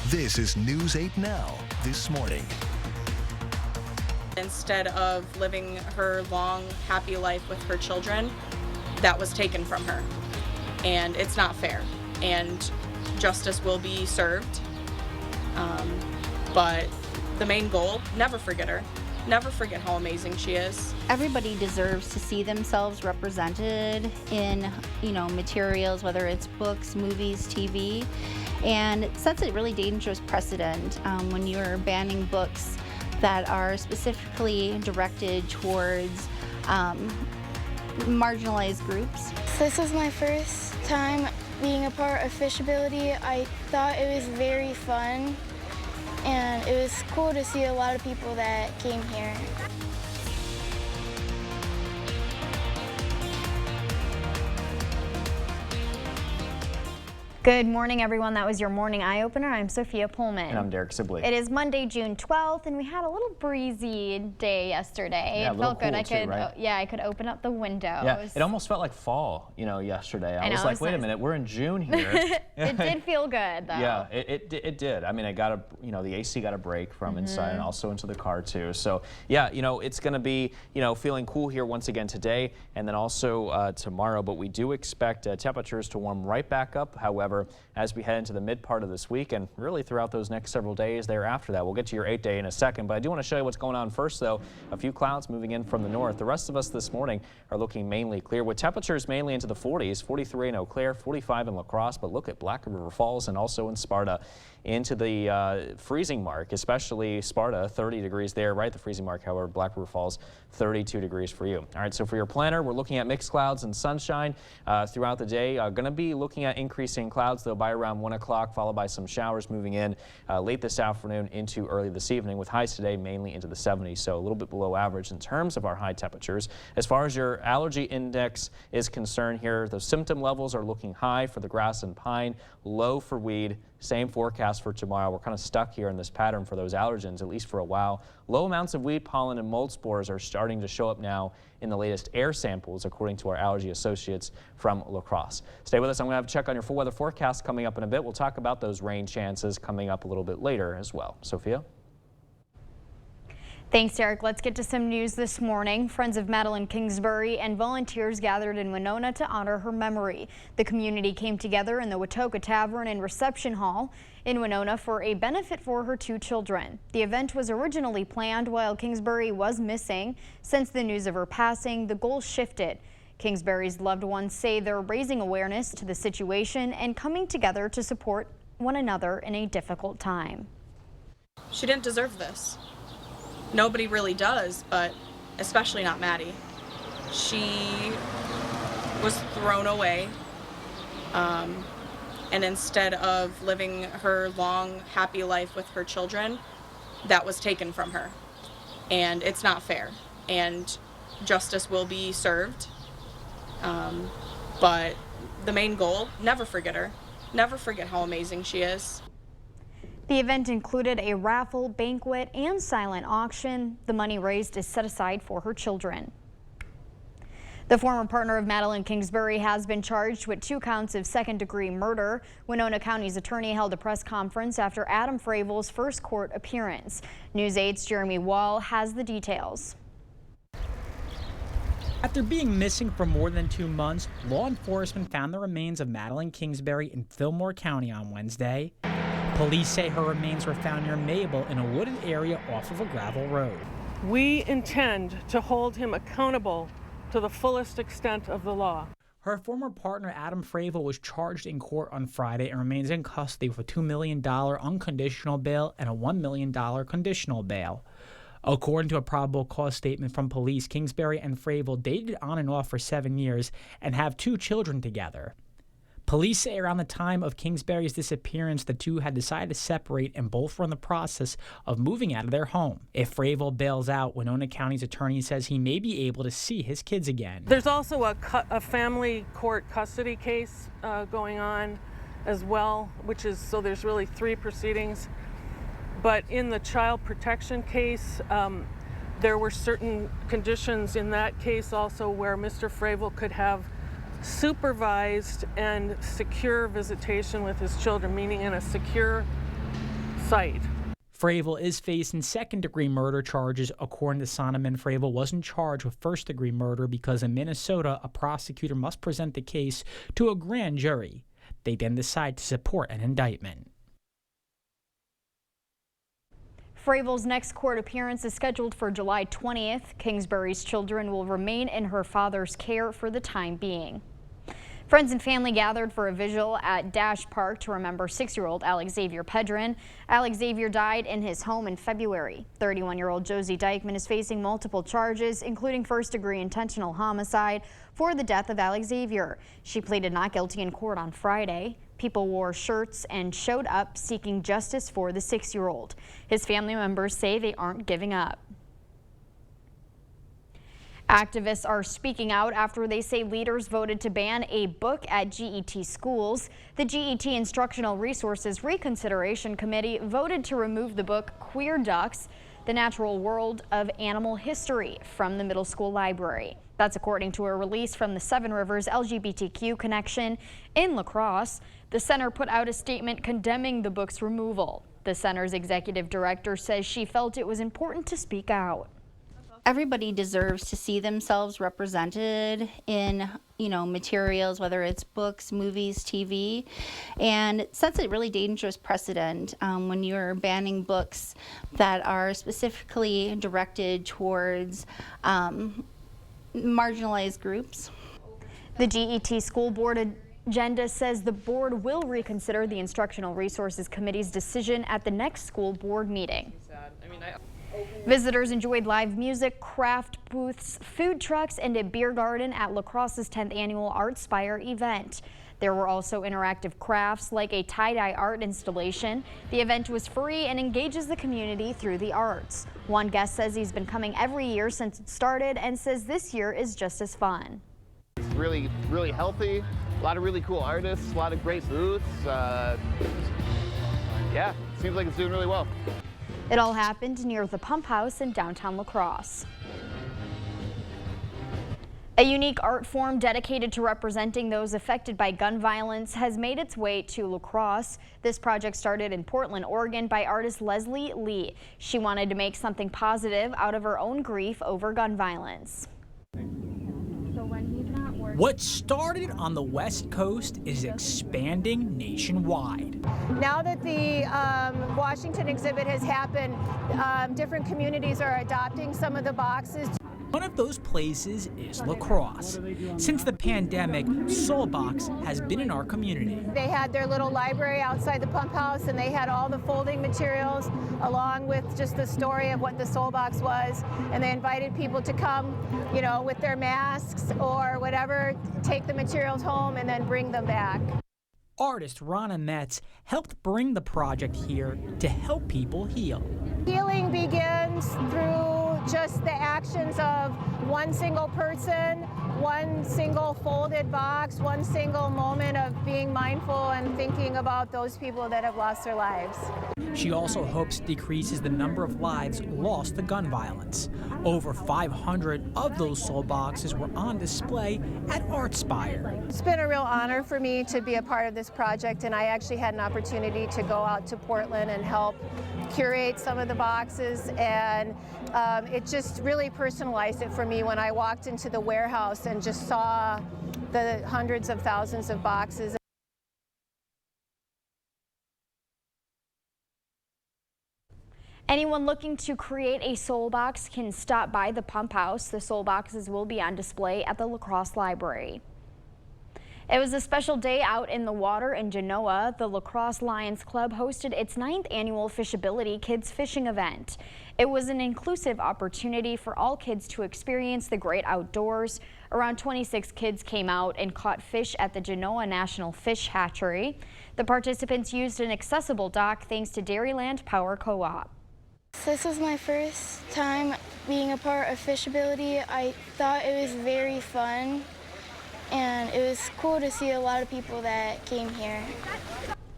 This is News 8 Now this morning. Instead of living her long, happy life with her children, that was taken from her. And it's not fair. And justice will be served. But the main goal, never forget her. Never forget how amazing she is. Everybody deserves to see themselves represented in, materials, whether it's books, movies, TV. And it sets a really dangerous precedent when you're banning books that are specifically directed towards marginalized groups. This was my first time being a part of Fishability. I thought it was very fun, and it was cool to see a lot of people that came here. Good morning, everyone. That was your morning eye-opener. I'm Sophia Pullman. And I'm Derek Sibley. It is Monday, June 12th, and we had a little breezy day yesterday. Yeah, it felt good. Cool I could open up the windows. Yeah, it almost felt like fall, yesterday. I was like, wait a minute, we're in June here. It did feel good, though. Yeah, it did. I mean, the AC got a break from inside and also into the car too. So yeah, it's going to be, feeling cool here once again today and then also tomorrow. But we do expect temperatures to warm right back up. However, as we head into the mid part of this week and really throughout those next several days thereafter that. We'll get to your 8-day in a second, but I do want to show you what's going on first, though. A few clouds moving in from the north. The rest of us this morning are looking mainly clear with temperatures mainly into the 40s, 43 in Eau Claire, 45 in La Crosse, but look at Black River Falls and also in Sparta into the freezing mark, especially Sparta, 30 degrees there, right at the freezing mark. However, Black River Falls, 32 degrees for you. All right, so for your planner, we're looking at mixed clouds and sunshine throughout the day. Going to be looking at increasing clouds, though, by around 1 o'clock, followed by some showers moving in late this afternoon into early this evening, with highs today mainly into the 70s, so a little bit below average in terms of our high temperatures. As far as your allergy index is concerned here, the symptom levels are looking high for the grass and pine, low for weed. Same forecast for tomorrow. We're kind of stuck here in this pattern for those allergens, at least for a while. Low amounts of weed pollen and mold spores are starting to show up now in the latest air samples, according to our allergy associates from La Crosse. Stay with us. I'm going to have a check on your full weather forecast coming up in a bit. We'll talk about those rain chances coming up a little bit later as well. Sophia? Thanks, Derek. Let's get to some news this morning. Friends of Madeline Kingsbury and volunteers gathered in Winona to honor her memory. The community came together in the Watoka Tavern and Reception Hall in Winona for a benefit for her 2 children. The event was originally planned while Kingsbury was missing. Since the news of her passing, the goal shifted. Kingsbury's loved ones say they're raising awareness to the situation and coming together to support one another in a difficult time. She didn't deserve this. Nobody really does, but especially not Maddie. She was thrown away, and instead of living her long, happy life with her children, that was taken from her. And it's not fair, and justice will be served. But the main goal, never forget her. Never forget how amazing she is. The event included a raffle, banquet, and silent auction. The money raised is set aside for her children. The former partner of Madeline Kingsbury has been charged with 2 counts of second-degree murder. Winona County's attorney held a press conference after Adam Fravel's first court appearance. News 8's Jeremy Wall has the details. After being missing for more than 2 months, law enforcement found the remains of Madeline Kingsbury in Fillmore County on Wednesday. Police say her remains were found near Mabel in a wooded area off of a gravel road. We intend to hold him accountable to the fullest extent of the law. Her former partner, Adam Fravel, was charged in court on Friday and remains in custody with a $2 million unconditional bail and a $1 million conditional bail. According to a probable cause statement from police, Kingsbury and Fravel dated on and off for 7 years and have 2 children together. Police say around the time of Kingsbury's disappearance, the two had decided to separate and both were in the process of moving out of their home. If Fravel bails out, Winona County's attorney says he may be able to see his kids again. There's also a family court custody case going on as well, so there's really 3 proceedings. But in the child protection case, there were certain conditions in that case also where Mr. Fravel could have supervised and secure visitation with his children, meaning in a secure site. Fravel is facing second-degree murder charges. According to Sonneman, Fravel wasn't charged with first-degree murder because in Minnesota, a prosecutor must present the case to a grand jury. They then decide to support an indictment. Fravel's next court appearance is scheduled for July 20th. Kingsbury's children will remain in her father's care for the time being. Friends and family gathered for a vigil at Dash Park to remember 6-year-old Alex Xavier Pedron. Alex Xavier died in his home in February. 31-year-old Josie Dykeman is facing multiple charges, including first-degree intentional homicide for the death of Alex Xavier. She pleaded not guilty in court on Friday. People wore shirts and showed up seeking justice for the 6-year-old. His family members say they aren't giving up. Activists are speaking out after they say leaders voted to ban a book at GET schools. The GET Instructional Resources Reconsideration Committee voted to remove the book Queer Ducks, The Natural World of Animal History from the middle school library. That's according to a release from the Seven Rivers LGBTQ Connection in La Crosse. The center put out a statement condemning the book's removal. The center's executive director says she felt it was important to speak out. Everybody deserves to see themselves represented in, materials, whether it's books, movies, TV, and it sets a really dangerous precedent when you're banning books that are specifically directed towards marginalized groups. The GET School Board agenda says the board will reconsider the Instructional Resources Committee's decision at the next school board meeting. Visitors enjoyed live music, craft booths, food trucks, and a beer garden at La Crosse's 10th annual Artspire event. There were also interactive crafts like a tie-dye art installation. The event was free and engages the community through the arts. One guest says he's been coming every year since it started and says this year is just as fun. It's really, really healthy. A lot of really cool artists, a lot of great booths. Yeah, seems like it's doing really well. It all happened near the Pump House in downtown La Crosse. A unique art form dedicated to representing those affected by gun violence has made its way to La Crosse. This project started in Portland, Oregon by artist Leslie Lee. She wanted to make something positive out of her own grief over gun violence. What started on the West Coast is expanding nationwide. Now that the Washington exhibit has happened, different communities are adopting some of the boxes. One of those places is La Crosse. Since the pandemic, Soulbox has been in our community. They had their little library outside the pump house, and they had all the folding materials along with just the story of what the Soulbox was. And they invited people to come, with their masks or whatever, take the materials home and then bring them back. Artist Rana Metz helped bring the project here to help people heal. Healing begins through just the actions of one single person, one single folded box, one single moment of being mindful and thinking about those people that have lost their lives. She also hopes it decreases the number of lives lost to gun violence. Over 500 of those soul boxes were on display at Artspire. It's been a real honor for me to be a part of this project, and I actually had an opportunity to go out to Portland and help curate some of the boxes, and it just really personalized it for me when I walked into the warehouse and just saw the hundreds of thousands of boxes. Anyone looking to create a soul box can stop by the Pump House. The soul boxes will be on display at the La Crosse Library. It was a special day out in the water in Genoa. The La Crosse Lions Club hosted its 9th annual Fishability Kids Fishing event. It was an inclusive opportunity for all kids to experience the great outdoors. Around 26 kids came out and caught fish at the Genoa National Fish Hatchery. The participants used an accessible dock thanks to Dairyland Power Co-op. This was my first time being a part of Fishability. I thought it was very fun, and it was cool to see a lot of people that came here.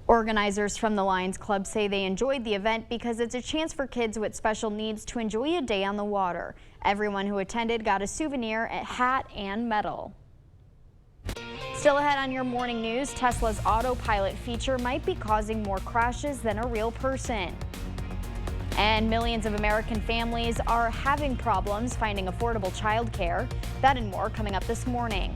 Organizers from the Lions Club say they enjoyed the event because it's a chance for kids with special needs to enjoy a day on the water. Everyone who attended got a souvenir, a hat, and medal. Still ahead on your morning news, Tesla's autopilot feature might be causing more crashes than a real person. And millions of American families are having problems finding affordable childcare. That and more coming up this morning.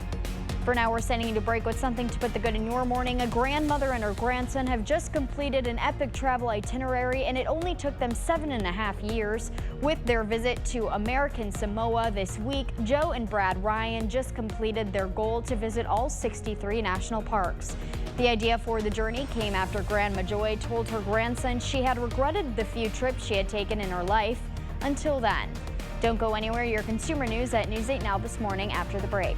For now, we're sending you to break with something to put the good in your morning. A grandmother and her grandson have just completed an epic travel itinerary, and it only took them 7.5 years. With their visit to American Samoa this week, Joe and Brad Ryan just completed their goal to visit all 63 national parks. The idea for the journey came after Grandma Joy told her grandson she had regretted the few trips she had taken in her life until then. Don't go anywhere. Your consumer news at News 8 Now this morning after the break.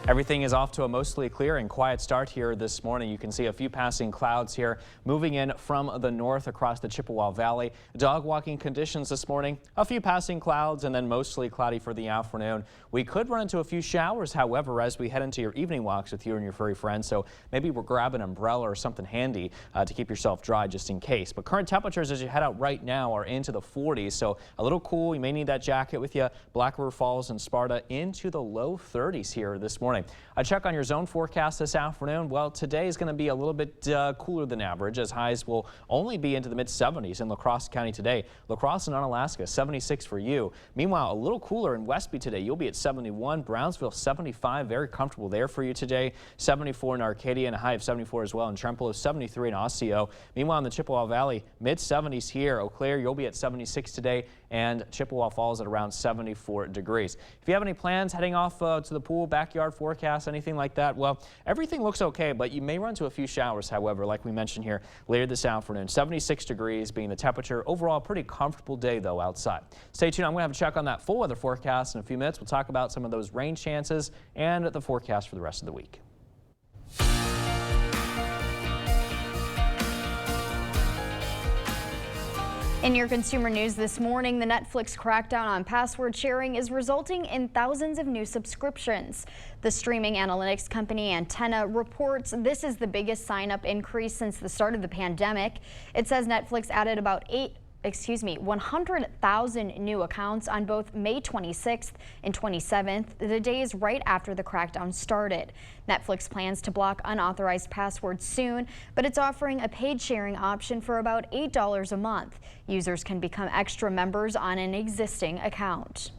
Everything is off to a mostly clear and quiet start here this morning. You can see a few passing clouds here moving in from the north across the Chippewa Valley. Dog walking conditions this morning, a few passing clouds and then mostly cloudy for the afternoon. We could run into a few showers, however, as we head into your evening walks with you and your furry friends. So maybe we'll grab an umbrella or something handy to keep yourself dry just in case. But current temperatures as you head out right now are into the 40s. So a little cool. You may need that jacket with you. Black River Falls and Sparta into the low 30s here this morning. A check on your zone forecast this afternoon. Well, today is going to be a little bit cooler than average, as highs will only be into the mid-70s in La Crosse County today. La Crosse and Unalaska, 76 for you. Meanwhile, a little cooler in Westby today. You'll be at 71. Brownsville, 75. Very comfortable there for you today. 74 in Arcadia and a high of 74 as well in Trempealeau, 73 in Osseo. Meanwhile, in the Chippewa Valley, mid-70s here. Eau Claire, you'll be at 76 today, and Chippewa Falls at around 74 degrees. If you have any plans heading off to the pool, backyard forecast, anything like that, well, everything looks okay, but you may run into a few showers, however, like we mentioned here later this afternoon. 76 degrees being the temperature. Overall, pretty comfortable day, though, outside. Stay tuned. I'm going to have a check on that full weather forecast in a few minutes. We'll talk about some of those rain chances and the forecast for the rest of the week. In your consumer news this morning, the Netflix crackdown on password sharing is resulting in thousands of new subscriptions. The streaming analytics company Antenna reports this is the biggest sign-up increase since the start of the pandemic. It says Netflix added about 100,000 new accounts on both May 26th and 27th, the days right after the crackdown started. Netflix plans to block unauthorized passwords soon, but it's offering a paid sharing option for about $8 a month. Users can become extra members on an existing account.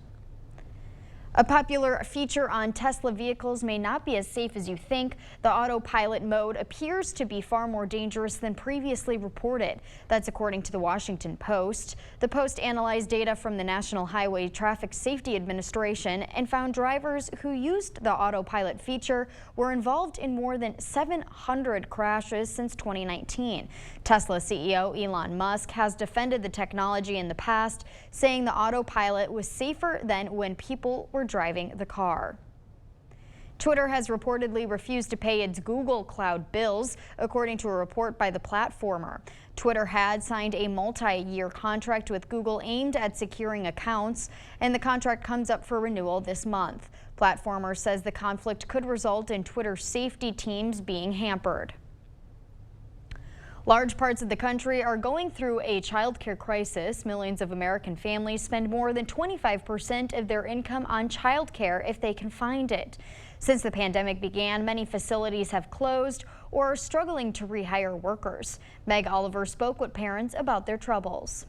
A popular feature on Tesla vehicles may not be as safe as you think. The autopilot mode appears to be far more dangerous than previously reported. That's according to the Washington Post. The Post analyzed data from the National Highway Traffic Safety Administration and found drivers who used the autopilot feature were involved in more than 700 crashes since 2019. Tesla CEO Elon Musk has defended the technology in the past, saying the autopilot was safer than when people were driving the car. Twitter has reportedly refused to pay its Google Cloud bills, according to a report by the platformer. Twitter had signed a multi-year contract with Google aimed at securing accounts, and the contract comes up for renewal this month. Platformer says the conflict could result in Twitter's safety teams being hampered. Large parts of the country are going through a childcare crisis. Millions of American families spend more than 25% of their income on childcare if they can find it. Since the pandemic began, many facilities have closed or are struggling to rehire workers. Meg Oliver spoke with parents about their troubles.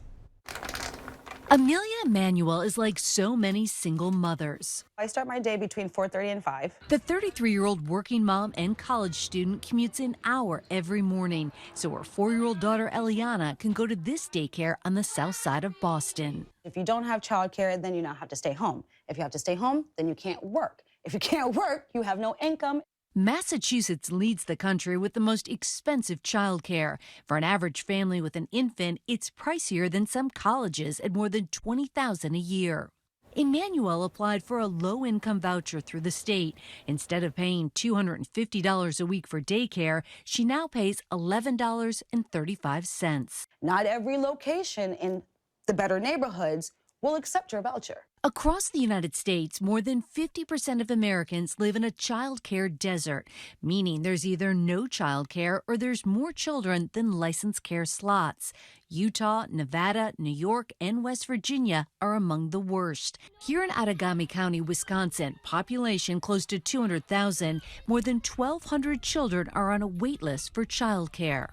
Amelia Emanuel is like so many single mothers. I start my day between 4:30 and 5. The 33-year-old working mom and college student commutes an hour every morning, so her 4-year-old daughter Eliana can go to this daycare on the south side of Boston. If you don't have childcare, then you now have to stay home. If you have to stay home, then you can't work. If you can't work, you have no income. Massachusetts leads the country with the most expensive childcare. For an average family with an infant, it's pricier than some colleges at more than $20,000 a year. Emmanuel applied for a low-income voucher through the state. Instead of paying $250 a week for daycare, she now pays $11.35. Not every location in the better neighborhoods will accept your voucher. Across the United States, more than 50% of Americans live in a childcare desert, meaning there's either no childcare or there's more children than licensed care slots. Utah, Nevada, New York, and West Virginia are among the worst. Here in Outagamie County, Wisconsin, population close to 200,000, more than 1,200 children are on a wait list for childcare.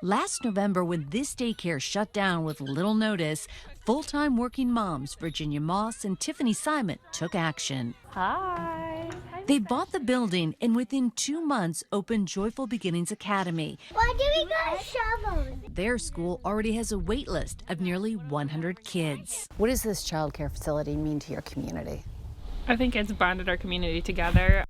Last November, when this daycare shut down with little notice, full-time working moms Virginia Moss and Tiffany Simon took action. Hi. They bought the building and within 2 months opened Joyful Beginnings Academy. Why do we got shovels? Their school already has a wait list of nearly 100 kids. What does this child care facility mean to your community? I think it's bonded our community together.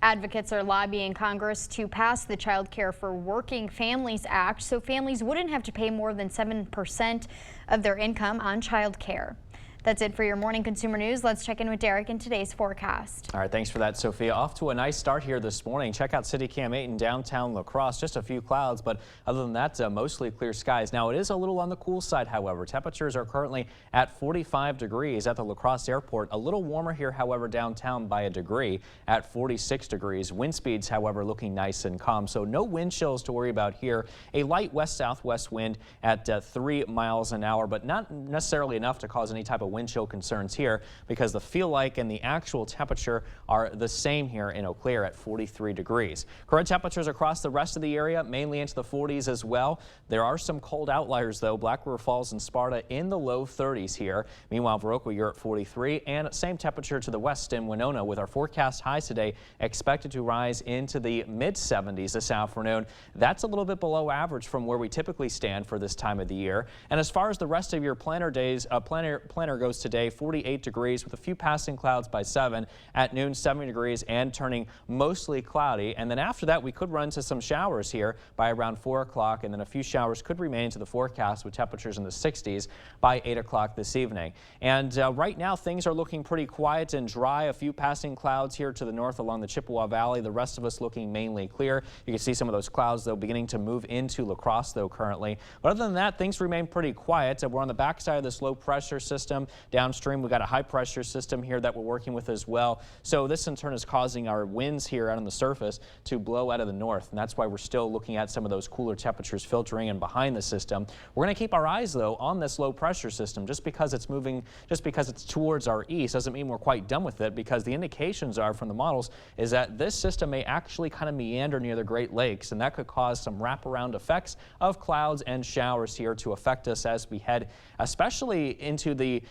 Advocates are lobbying Congress to pass the Child Care for Working Families Act so families wouldn't have to pay more than 7% of their income on child care. That's it for your morning consumer news. Let's check in with Derek in today's forecast. All right, thanks for that, Sophia. Off to a nice start here this morning. Check out City Cam 8 in downtown La Crosse. Just a few clouds, but other than that, mostly clear skies. Now, it is a little on the cool side, however. Temperatures are currently at 45 degrees at the La Crosse Airport. A little warmer here, however, downtown by a degree at 46 degrees. Wind speeds, however, looking nice and calm, so no wind chills to worry about here. A light west-southwest wind at 3 miles an hour, but not necessarily enough to cause any type of wind chill concerns here because the feel like and the actual temperature are the same here in Eau Claire at 43 degrees. Current temperatures across the rest of the area mainly into the 40s as well. There are some cold outliers though. Black River Falls and Sparta in the low 30s here. Meanwhile, Viroqua, you're at 43 and same temperature to the west in Winona with our forecast highs today expected to rise into the mid 70s this afternoon. That's a little bit below average from where we typically stand for this time of the year. And as far as the rest of your planner days, planner goes today, 48 degrees with a few passing clouds by 7. At noon, 70 degrees and turning mostly cloudy. And then after that, we could run into some showers here by around 4 o'clock. And then a few showers could remain to the forecast with temperatures in the 60s by 8 o'clock this evening. And right now, things are looking pretty quiet and dry. A few passing clouds here to the north along the Chippewa Valley. The rest of us looking mainly clear. You can see some of those clouds, though, beginning to move into La Crosse, though, currently. But other than that, things remain pretty quiet. We're on the backside of this low pressure system. Downstream, we've got a high pressure system here that we're working with as well. So this in turn is causing our winds here out on the surface to blow out of the north. And that's why we're still looking at some of those cooler temperatures filtering in behind the system. We're going to keep our eyes, though, on this low pressure system. Just because it's moving, just because it's towards our east doesn't mean we're quite done with it, because the indications are from the models is that this system may actually kind of meander near the Great Lakes, and that could cause some wraparound effects of clouds and showers here to affect us as we head, especially into the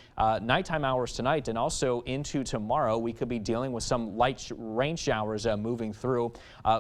nighttime hours tonight and also into tomorrow. We could be dealing with some light rain showers moving through.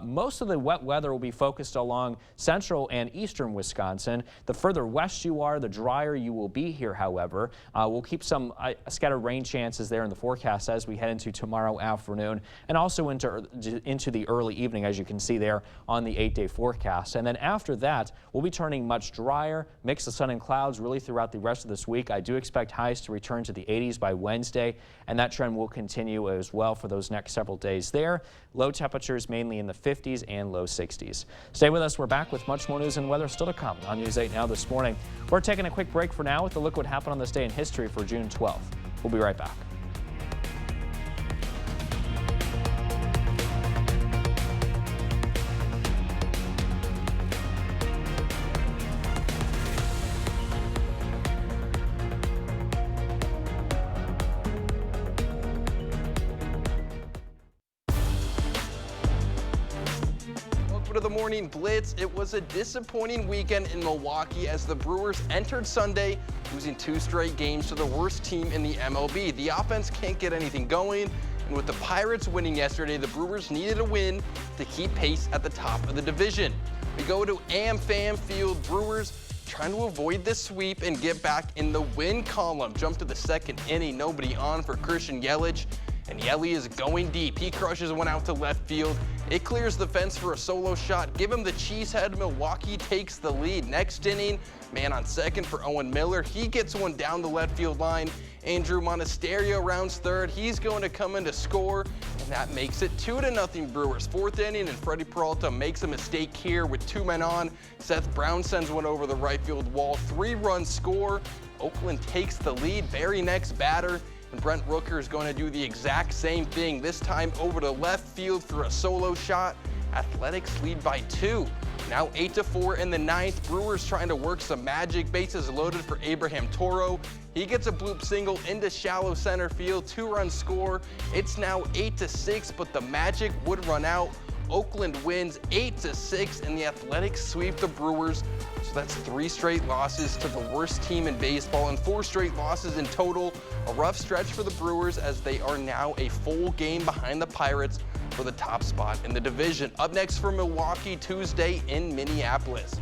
Most of the wet weather will be focused along central and eastern Wisconsin. The further west you are, the drier you will be here, however. We'll keep some scattered rain chances there in the forecast as we head into tomorrow afternoon and also into the early evening, as you can see there on the 8-day forecast. And then after that, we'll be turning much drier, mix of sun and clouds really throughout the rest of this week. I do expect highs to return to the 80s by Wednesday, and that trend will continue as well for those next several days there. Low temperatures mainly in the 50s and low 60s. Stay with us. We're back with much more news and weather still to come on News 8 Now this morning. We're taking a quick break for now with a look what happened on this day in history for June 12th. We'll be right back. To the Morning Blitz. It was a disappointing weekend in Milwaukee as the Brewers entered Sunday losing 2 straight games to the worst team in the MLB. The offense can't get anything going, and with the Pirates winning yesterday, the Brewers needed a win to keep pace at the top of the division. We go to AmFam Field. Brewers trying to avoid this sweep and get back in the win column. Jump to the second inning, nobody on for Christian Yelich. And Yelly is going deep. He crushes one out to left field. It clears the fence for a solo shot. Give him the cheesehead. Milwaukee takes the lead. Next inning, man on second for Owen Miller. He gets one down the left field line. Andrew Monasterio rounds third. He's going to come in to score, and that makes it 2-0 Brewers. Fourth inning, and Freddie Peralta makes a mistake here with 2 men on. Seth Brown sends one over the right field wall. 3-run score. Oakland takes the lead. Very next batter, and Brent Rooker is going to do the exact same thing, this time over to left field for a solo shot. Athletics lead by 2. Now 8-4 in the 9th. Brewers trying to work some magic. Bases loaded for Abraham Toro. He gets a bloop single into shallow center field. 2-run score. It's now 8-6, but the magic would run out. Oakland wins 8-6, and the Athletics sweep the Brewers. So that's 3 straight losses to the worst team in baseball and 4 straight losses in total. A rough stretch for the Brewers as they are now a full game behind the Pirates for the top spot in the division. Up next for Milwaukee, Tuesday in Minneapolis.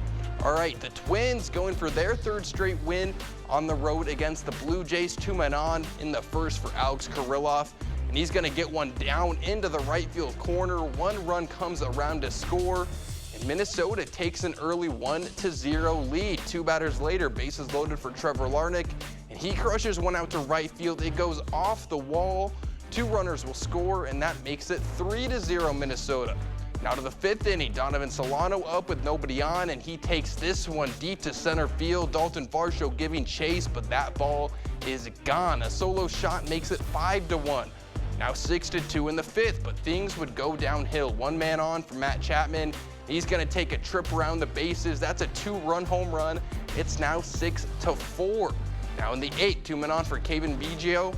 All right, the Twins going for their 3rd straight win on the road against the Blue Jays. 2 men on in the first for Alex Kirilloff, and he's going to get one down into the right field corner. 1 run comes around to score, and Minnesota takes an early 1-0 lead. 2 batters later, bases loaded for Trevor Larnach, and he crushes one out to right field. It goes off the wall. 2 runners will score, and that makes it 3-0 Minnesota. Now to the 5th inning, Donovan Solano up with nobody on, and he takes this one deep to center field. Dalton Varsho giving chase, but that ball is gone. A solo shot makes it 5-1. Now 6-2 in the 5th, but things would go downhill. 1 man on for Matt Chapman. He's going to take a trip around the bases. That's a 2-run home run. It's now 6-4. Now in the 8th, 2 men on for Cavan Biggio.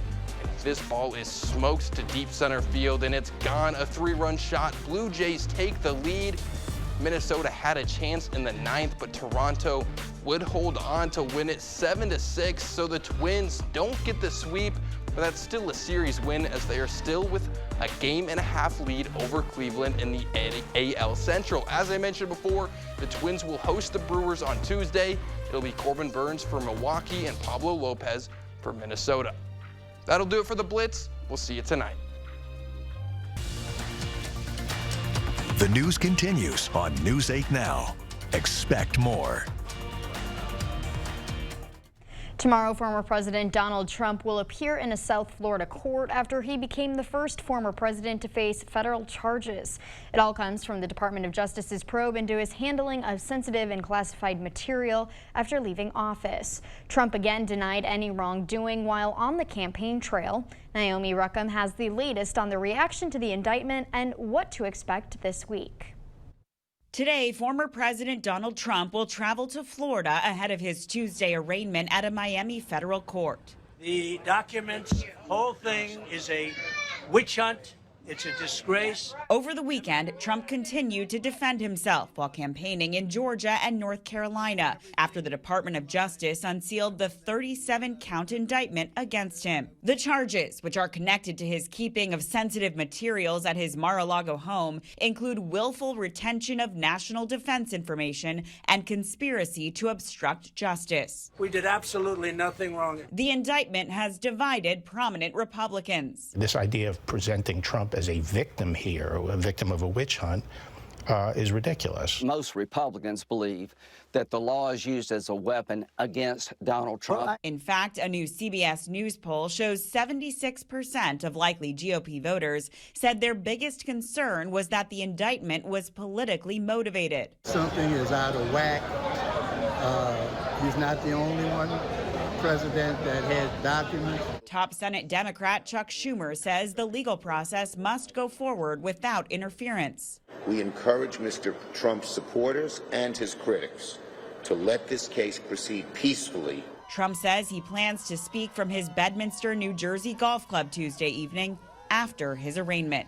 This ball is smoked to deep center field, and it's gone. A 3-run shot. Blue Jays take the lead. Minnesota had a chance in the 9th, but Toronto would hold on to win it 7-6. So the Twins don't get the sweep, but that's still a series win as they are still with a 1.5 game lead over Cleveland in the AL Central. As I mentioned before, the Twins will host the Brewers on Tuesday. It'll be Corbin Burns for Milwaukee and Pablo Lopez for Minnesota. That'll do it for the Blitz. We'll see you tonight. The news continues on News 8 Now. Expect more. Tomorrow, former President Donald Trump will appear in a South Florida court after he became the first former president to face federal charges. It all comes from the Department of Justice's probe into his handling of sensitive and classified material after leaving office. Trump again denied any wrongdoing while on the campaign trail. Naomi Ruckham has the latest on the reaction to the indictment and what to expect this week. Today, former President Donald Trump will travel to Florida ahead of his Tuesday arraignment at a Miami federal court. The documents, whole thing is a witch hunt. It's a disgrace. Over the weekend, Trump continued to defend himself while campaigning in Georgia and North Carolina after the Department of Justice unsealed the 37-count indictment against him. The charges, which are connected to his keeping of sensitive materials at his Mar-a-Lago home, include willful retention of national defense information and conspiracy to obstruct justice. We did absolutely nothing wrong. The indictment has divided prominent Republicans. This idea of presenting Trump as a victim here, a victim of a witch hunt, is ridiculous. Most Republicans believe that the law is used as a weapon against Donald Trump. In fact, a new CBS News poll shows 76% of likely GOP voters said their biggest concern was that the indictment was politically motivated. Something is out of whack. He's not the only one president that has documents. Top Senate Democrat Chuck Schumer says the legal process must go forward without interference. We encourage Mr. Trump's supporters and his critics to let this case proceed peacefully. Trump says he plans to speak from his Bedminster, New Jersey golf club Tuesday evening after his arraignment.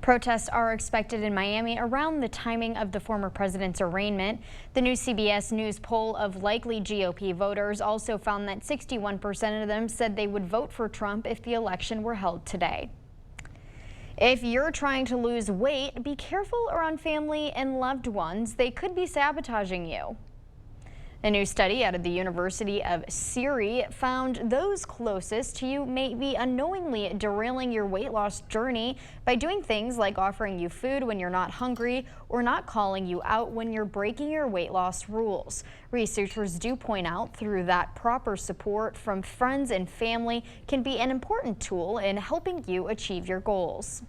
Protests are expected in Miami around the timing of the former president's arraignment. The new CBS News poll of likely GOP voters also found that 61% of them said they would vote for Trump if the election were held today. If you're trying to lose weight, be careful around family and loved ones. They could be sabotaging you. A new study out of the University of Surrey found those closest to you may be unknowingly derailing your weight loss journey by doing things like offering you food when you're not hungry or not calling you out when you're breaking your weight loss rules. Researchers do point out through that proper support from friends and family can be an important tool in helping you achieve your goals.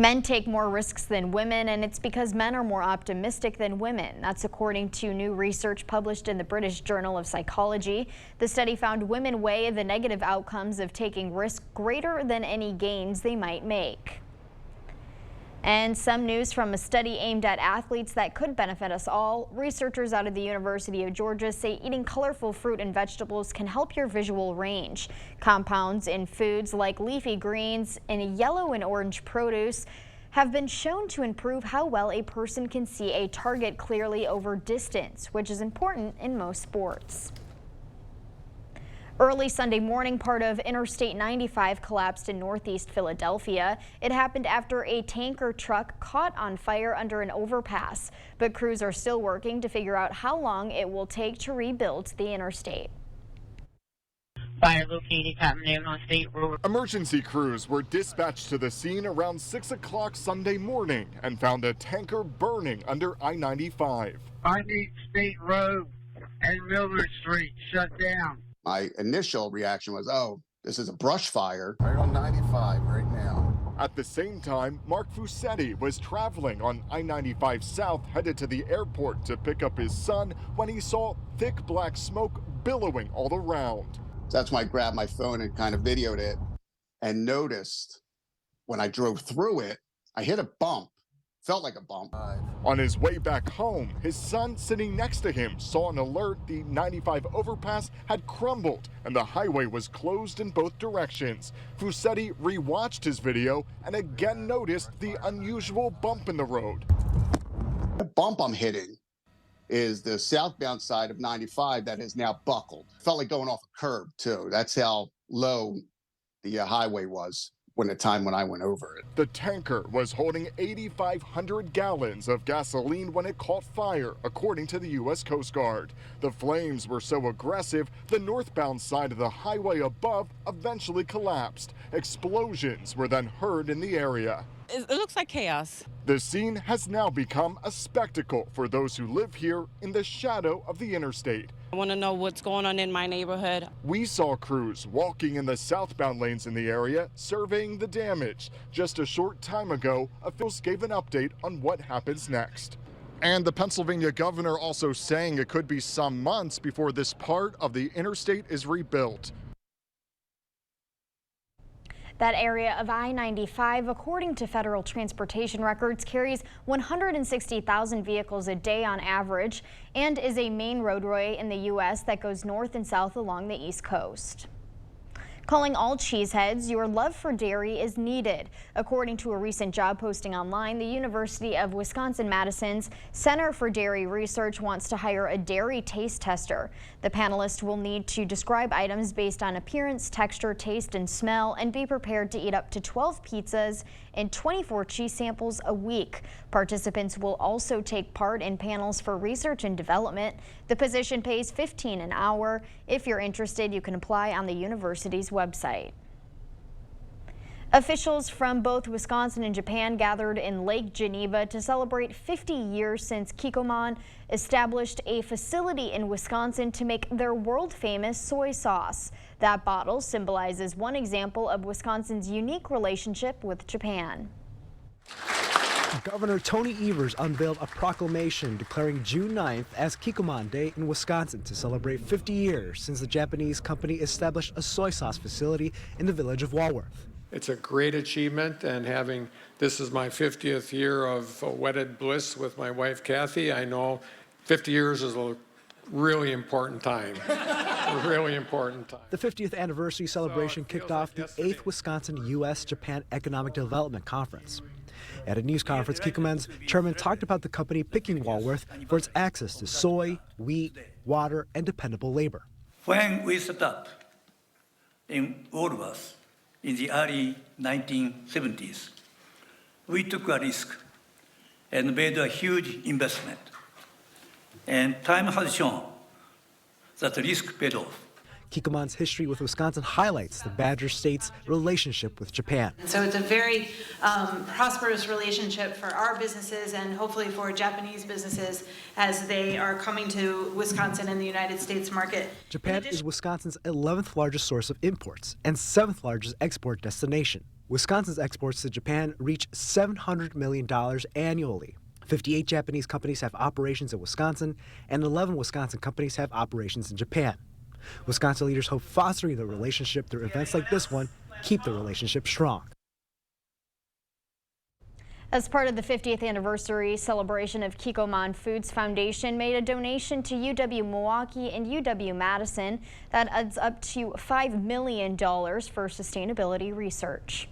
Men take more risks than women, and it's because men are more optimistic than women. That's according to new research published in the British Journal of Psychology. The study found women weigh the negative outcomes of taking risk greater than any gains they might make. And some news from a study aimed at athletes that could benefit us all. Researchers out of the University of Georgia say eating colorful fruit and vegetables can help your visual range. Compounds in foods like leafy greens and yellow and orange produce have been shown to improve how well a person can see a target clearly over distance, which is important in most sports. Early Sunday morning, part of Interstate 95 collapsed in northeast Philadelphia. It happened after a tanker truck caught on fire under an overpass, but crews are still working to figure out how long it will take to rebuild the interstate. Fire located top name on State Road. Emergency crews were dispatched to the scene around 6 o'clock Sunday morning and found a tanker burning under I-95. I need State Road and Miller Street shut down. My initial reaction was, oh, this is a brush fire. Right on 95 right now. At the same time, Mark Fusetti was traveling on I-95 South, headed to the airport to pick up his son when he saw thick black smoke billowing all around. So that's when I grabbed my phone and kind of videoed it and noticed when I drove through it, I hit a bump. Felt like a bump. On his way back home, his son sitting next to him saw an alert the 95 overpass had crumbled and the highway was closed in both directions. Fusetti rewatched his video and again noticed the unusual bump in the road. The bump I'm hitting is the southbound side of 95 that is now buckled. Felt like going off a curb too. That's how low the highway was the time when I went over it. The tanker was holding 8,500 gallons of gasoline when it caught fire, according to the U.S. Coast Guard. The flames were so aggressive, the northbound side of the highway above eventually collapsed. Explosions were then heard in the area. It looks like chaos. The scene has now become a spectacle for those who live here in the shadow of the interstate. I want to know what's going on in my neighborhood. We saw crews walking in the southbound lanes in the area, surveying the damage. Just a short time ago, officials gave an update on what happens next. And the Pennsylvania governor also saying it could be some months before this part of the interstate is rebuilt. That area of I-95, according to federal transportation records, carries 160,000 vehicles a day on average and is a main roadway in the U.S. that goes north and south along the East Coast. Calling all cheeseheads, your love for dairy is needed. According to a recent job posting online, the University of Wisconsin-Madison's Center for Dairy Research wants to hire a dairy taste tester. The panelist will need to describe items based on appearance, texture, taste, and smell, and be prepared to eat up to 12 pizzas and 24 cheese samples a week. Participants will also take part in panels for research and development. The position pays $15 an hour. If you're interested, you can apply on the university's website. Officials from both Wisconsin and Japan gathered in Lake Geneva to celebrate 50 years since Kikkoman established a facility in Wisconsin to make their world-famous soy sauce. That bottle symbolizes one example of Wisconsin's unique relationship with Japan. Governor Tony Evers unveiled a proclamation declaring June 9th as Kikkoman Day in Wisconsin to celebrate 50 years since the Japanese company established a soy sauce facility in the village of Walworth. It's a great achievement, and this is my 50th year of wedded bliss with my wife Kathy. I know 50 years is a really important time. A really important time. The 50th anniversary celebration kicked off the 8th Wisconsin U.S.-Japan Economic Development Conference. At a news conference, Kikkoman's chairman talked about the company picking Walworth for its access to soy, wheat, water, and dependable labor. When we set up in Walworth in the early 1970s, we took a risk and made a huge investment. And time has shown that the risk paid off. Kikkoman's history with Wisconsin highlights the Badger State's relationship with Japan. So it's a very prosperous relationship for our businesses and hopefully for Japanese businesses as they are coming to Wisconsin and the United States market. Japan is Wisconsin's 11th largest source of imports and 7th largest export destination. Wisconsin's exports to Japan reach $700 million annually. 58 Japanese companies have operations in Wisconsin, and 11 Wisconsin companies have operations in Japan. Wisconsin leaders hope fostering the relationship through events like this one keep the relationship strong. As part of the 50th anniversary celebration of Kikkoman Foods Foundation made a donation to UW-Milwaukee and UW-Madison that adds up to $5 million for sustainability research.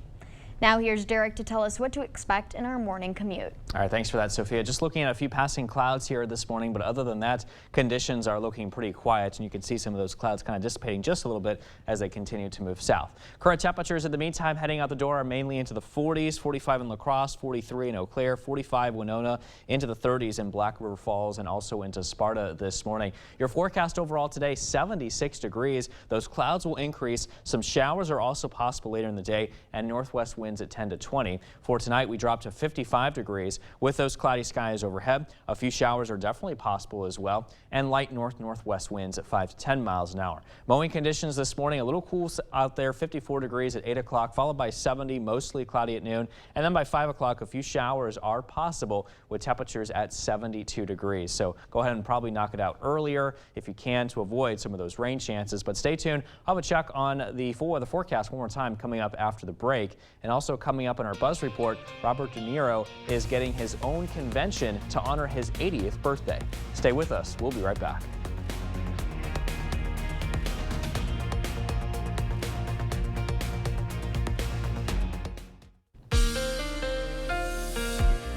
Now here's Derek to tell us what to expect in our morning commute. All right, thanks for that, Sophia. Just looking at a few passing clouds here this morning, but other than that, conditions are looking pretty quiet, and you can see some of those clouds kind of dissipating just a little bit as they continue to move south. Current temperatures in the meantime heading out the door are mainly into the 40s, 45 in La Crosse, 43 in Eau Claire, 45 Winona, into the 30s in Black River Falls, and also into Sparta this morning. Your forecast overall today, 76 degrees. Those clouds will increase. Some showers are also possible later in the day, and northwest winds at 10 to 20. For tonight, we drop to 55 degrees with those cloudy skies overhead. A few showers are definitely possible as well, and light northwest winds at 5 to 10 miles an hour. Mowing conditions this morning, a little cool out there, 54 degrees at 8 o'clock, followed by 70, mostly cloudy at noon, and then by 5 o'clock, a few showers are possible with temperatures at 72 degrees. So go ahead and probably knock it out earlier if you can to avoid some of those rain chances. But stay tuned. I'll have a check on the forecast one more time coming up after the break. And also coming up in our Buzz Report, Robert De Niro is getting his own convention to honor his 80th birthday. Stay with us. We'll be right back.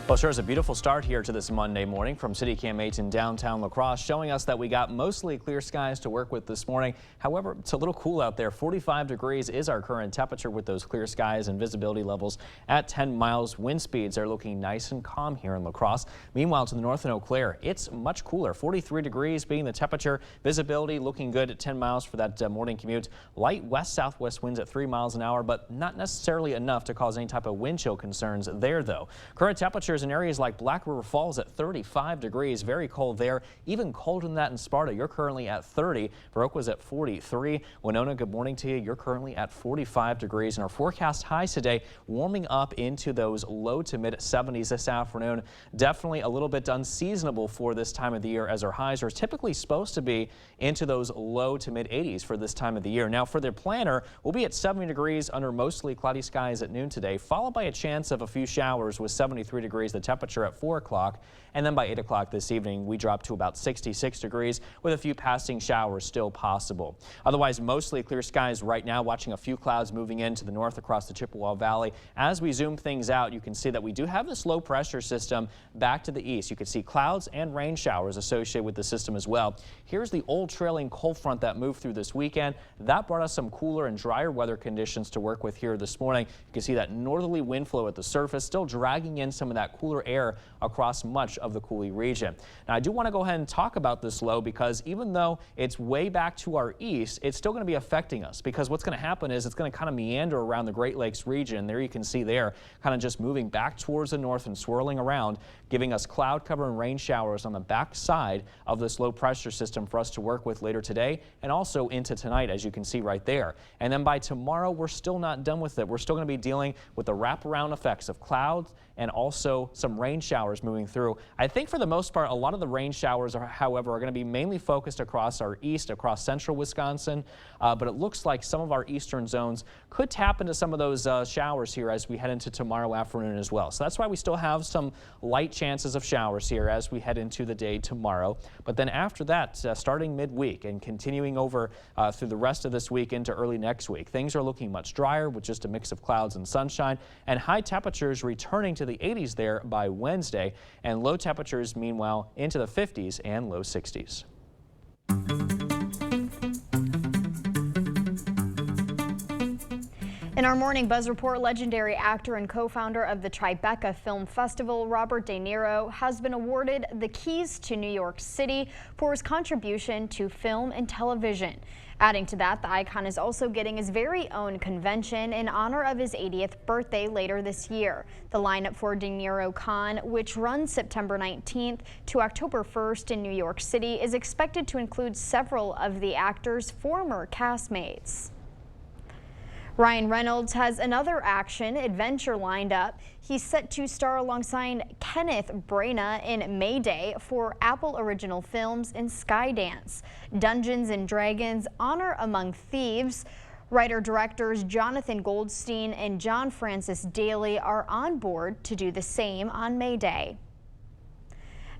Well, sure is a beautiful start here to this Monday morning from CityCam 8 in downtown La Crosse, showing us that we got mostly clear skies to work with this morning. However, it's a little cool out there. 45 degrees is our current temperature with those clear skies and visibility levels at 10 miles. Wind speeds are looking nice and calm here in La Crosse. Meanwhile, to the north in Eau Claire, it's much cooler. 43 degrees being the temperature. Visibility looking good at 10 miles for that morning commute. Light west-southwest winds at 3 miles an hour, but not necessarily enough to cause any type of wind chill concerns there, though. Current temperatures in areas like Black River Falls at 35 degrees, very cold there. Even colder than that in Sparta. You're currently at 30. Baroque was at 43. Winona, good morning to you. You're currently at 45 degrees, and our forecast highs today warming up into those low to mid 70s this afternoon. Definitely a little bit unseasonable for this time of the year, as our highs are typically supposed to be into those low to mid 80s for this time of the year. Now for the planner, we'll be at 70 degrees under mostly cloudy skies at noon today, followed by a chance of a few showers with 73 degrees the temperature at 4 o'clock, and then by 8 o'clock this evening we drop to about 66 degrees with a few passing showers still possible. Otherwise, mostly clear skies right now, watching a few clouds moving into the north across the Chippewa Valley. As we zoom things out, you can see that we do have this low pressure system back to the east. You can see clouds and rain showers associated with the system as well. Here's the old trailing cold front that moved through this weekend. That brought us some cooler and drier weather conditions to work with here this morning. You can see that northerly wind flow at the surface still dragging in some of that cooler air across much of the Coulee region. Now, I do want to go ahead and talk about this low because even though it's way back to our east, it's still going to be affecting us, because what's going to happen is it's going to kind of meander around the Great Lakes region. There you can see there kind of just moving back towards the north and swirling around, giving us cloud cover and rain showers on the back side of this low pressure system for us to work with later today and also into tonight, as you can see right there. And then by tomorrow, we're still not done with it. We're still going to be dealing with the wraparound effects of clouds and also some rain showers moving through. I think for the most part, a lot of the rain showers, however, are going to be mainly focused across our east, across central Wisconsin, but it looks like some of our eastern zones could tap into some of those showers here as we head into tomorrow afternoon as well. So that's why we still have some light chances of showers here as we head into the day tomorrow. But then after that, starting midweek and continuing over through the rest of this week into early next week, things are looking much drier with just a mix of clouds and sunshine, and high temperatures returning to the 80s there by Wednesday, and low temperatures meanwhile into the 50s and low 60s. In our morning Buzz Report, legendary actor and co-founder of the Tribeca Film Festival, Robert De Niro, has been awarded the Keys to New York City for his contribution to film and television. Adding to that, the icon is also getting his very own convention in honor of his 80th birthday later this year. The lineup for De Niro Con, which runs September 19th to October 1st in New York City, is expected to include several of the actor's former castmates. Ryan Reynolds has another action-adventure lined up. He's set to star alongside Kenneth Branagh in Mayday for Apple Original Films in Skydance. Dungeons & Dragons: Honor Among Thieves. Writer-directors Jonathan Goldstein and John Francis Daly are on board to do the same on Mayday.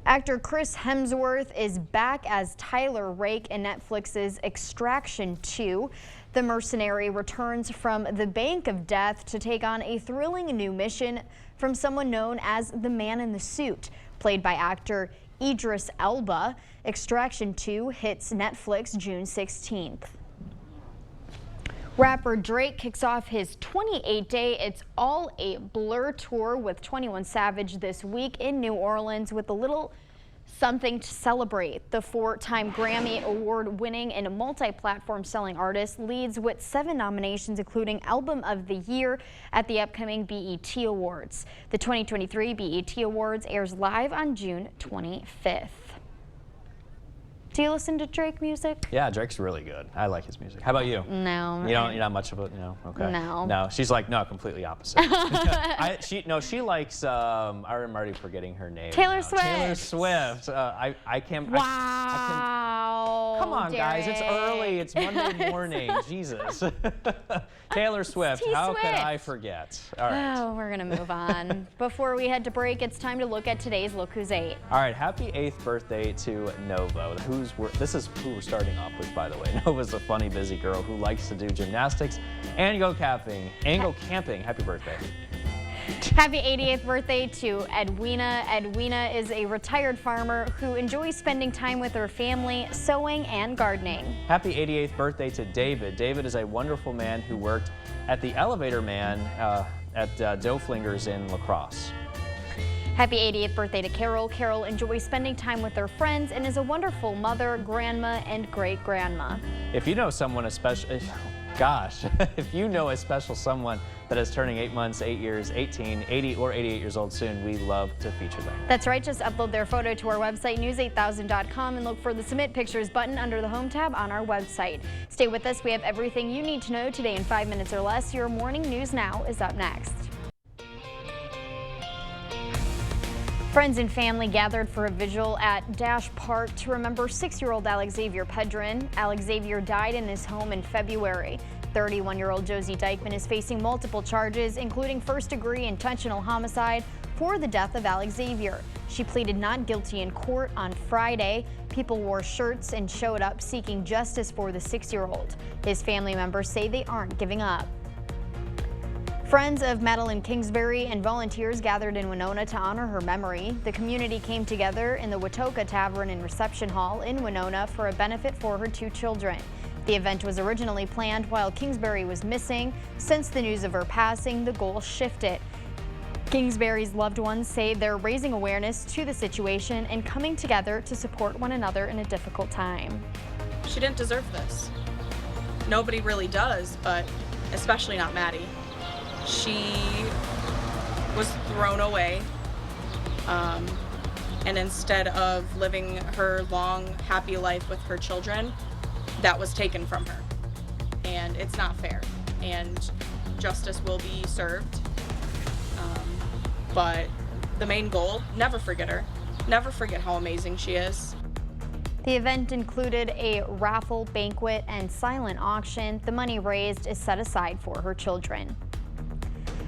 Actor Chris Hemsworth is back as Tyler Rake in Netflix's Extraction 2. The mercenary returns from the Bank of Death to take on a thrilling new mission from someone known as the Man in the Suit, played by actor Idris Elba. Extraction 2 hits Netflix June 16th. Rapper Drake kicks off his 28-day It's All a Blur tour with 21 Savage this week in New Orleans with a little something to celebrate. The 4-time Grammy Award-winning and multi-platform selling artist leads with 7 nominations, including Album of the Year at the upcoming BET Awards. The 2023 BET Awards airs live on June 25th. Do you listen to Drake music? Yeah, Drake's really good. I like his music. How about you? No. You're not much of a, okay. No. No, she's like, no, completely opposite. She likes, I'm already forgetting her name. Taylor Swift. Taylor Swift. I can't. Wow. Come on, guys, it's early. It's Monday morning. Jesus. Taylor Swift. How could I forget? All right. Oh, we're going to move on. Before we head to break, it's time to look at today's Look Who's 8. All right, happy 8th birthday to Nova. This is who we're starting off with, by the way. Nova's a funny, busy girl who likes to do gymnastics and go camping. Happy birthday. Happy 88th birthday to Edwina. Edwina is a retired farmer who enjoys spending time with her family, sewing and gardening. Happy 88th birthday to David. David is a wonderful man who worked at the Elevator Man at Doflingers in La Crosse. Happy 88th birthday to Carol. Carol enjoys spending time with her friends and is a wonderful mother, grandma, and great-grandma. If you know someone especially, if you know a special someone that is turning 8 months, 8 years, 18, 80, or 88 years old soon, we love to feature them. That's right. Just upload their photo to our website, news8000.com, and look for the Submit Pictures button under the Home tab on our website. Stay with us. We have everything you need to know today in 5 minutes or less. Your Morning News Now is up next. Friends and family gathered for a vigil at Dash Park to remember 6-year-old Alex Xavier Pedron. Alex Xavier died in his home in February. 31-year-old Josie Dykeman is facing multiple charges, including first-degree intentional homicide for the death of Alex Xavier. She pleaded not guilty in court on Friday. People wore shirts and showed up seeking justice for the 6-year-old. His family members say they aren't giving up. Friends of Madeline Kingsbury and volunteers gathered in Winona to honor her memory. The community came together in the Watoka Tavern and Reception Hall in Winona for a benefit for her 2 children. The event was originally planned while Kingsbury was missing. Since the news of her passing, the goal shifted. Kingsbury's loved ones say they're raising awareness to the situation and coming together to support one another in a difficult time. She didn't deserve this. Nobody really does, but especially not Maddie. She was thrown away, and instead of living her long, happy life with her children, that was taken from her. And it's not fair, and justice will be served. But the main goal, never forget her. Never forget how amazing she is. The event included a raffle, banquet, and silent auction. The money raised is set aside for her children.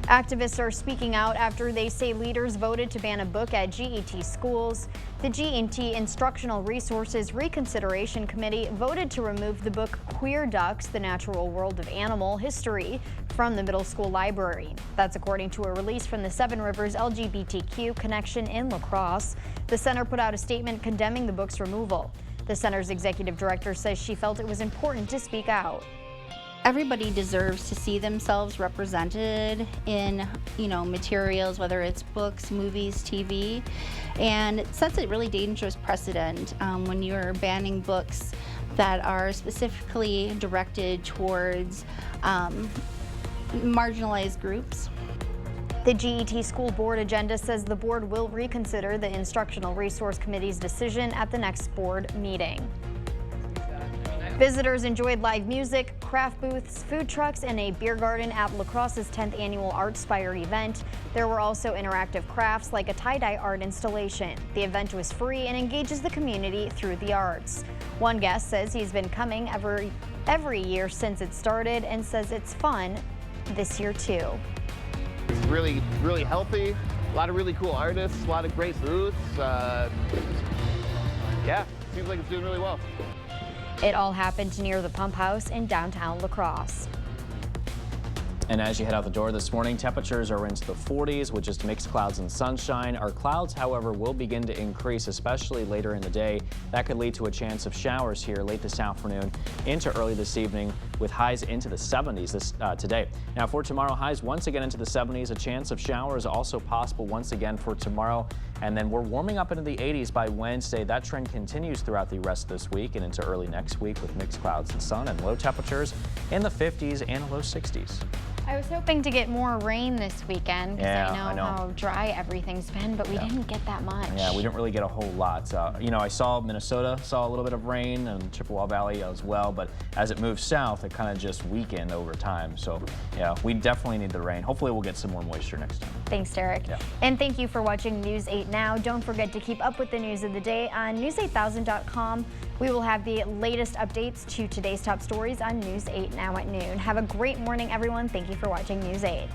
Activists are speaking out after they say leaders voted to ban a book at GET schools. The GET Instructional Resources Reconsideration Committee voted to remove the book Queer Ducks: The Natural World of Animal History from the middle school library. That's according to a release from the Seven Rivers LGBTQ Connection in La Crosse. The center put out a statement condemning the book's removal. The center's executive director says she felt it was important to speak out. Everybody deserves to see themselves represented in, materials, whether it's books, movies, TV, and it sets a really dangerous precedent when you're banning books that are specifically directed towards marginalized groups. The GET School Board agenda says the board will reconsider the Instructional Resource Committee's decision at the next board meeting. Visitors enjoyed live music, craft booths, food trucks, and a beer garden at La Crosse's 10th annual Artspire event. There were also interactive crafts like a tie-dye art installation. The event was free and engages the community through the arts. One guest says he's been coming every year since it started and says it's fun this year too. It's really healthy, a lot of really cool artists, a lot of great booths. Yeah, seems like it's doing really well. It all happened near the Pump House in downtown La Crosse. And as you head out the door this morning, temperatures are into the 40s with just mixed clouds and sunshine. Our clouds, however, will begin to increase, especially later in the day. That could lead to a chance of showers here late this afternoon into early this evening, with highs into the 70s today. Now for tomorrow, highs once again into the 70s. A chance of showers also possible once again for tomorrow. And then we're warming up into the 80s by Wednesday. That trend continues throughout the rest of this week and into early next week with mixed clouds and sun, and low temperatures in the 50s and low 60s. I was hoping to get more rain this weekend because Yeah, I know how dry everything's been, but we didn't get that much. Yeah, we didn't really get a whole lot. You know, I saw Minnesota saw a little bit of rain and Chippewa Valley as well, but as it moves south, it kind of just weakened over time. So yeah, we definitely need the rain. Hopefully we'll get some more moisture next time. Thanks, Derek. Yeah. And thank you for watching News 8 Now. Don't forget to keep up with the news of the day on news8000.com. We will have the latest updates to today's top stories on News 8 Now at noon. Have a great morning, everyone. Thank you for watching News 8.